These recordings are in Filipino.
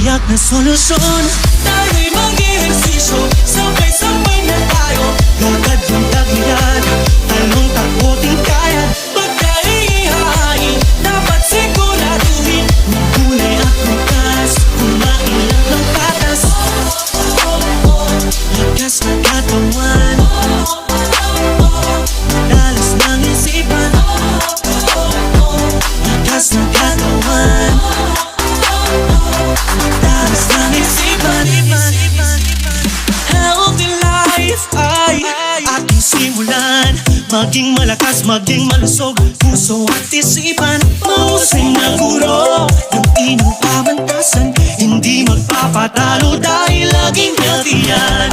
tiyak na solusyon. Tayo'y mag-ehersisyo, sabay-sabay na tayo. Lakad yung tagilid, anong takuting kaya? Pagka-ihahain, dapat siguraduhin. Magkulay at bukas, kumain lang ng patas. Lakas na katawan, madalas ng isipan. Lakas na katawan, madalas ng isipan. Healthy life ay ating simulan. Maging malakas, maging malusog, puso at isipan. Mahusay na guro, yung inyong pamantasan. Hindi magpapatalo dahil laging healthy yan.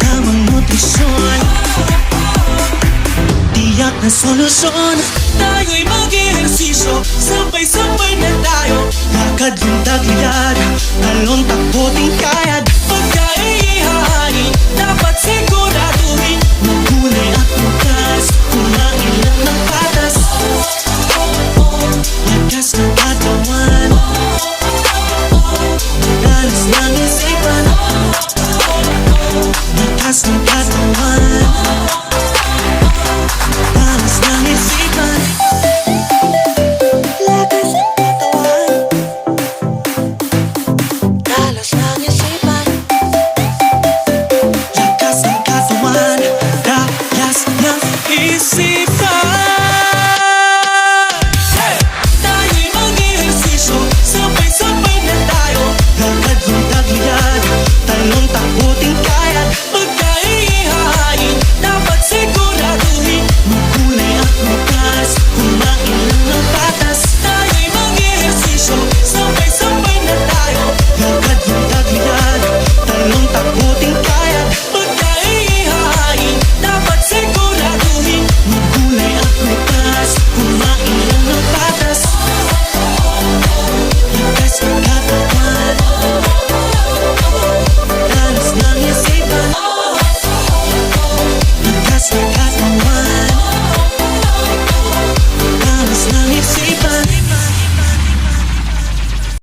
Tamang nutrisyon, tiyak na solusyon. Tayo'y mag-ehersisyo, sabay-sabay na tayo. Lakad yung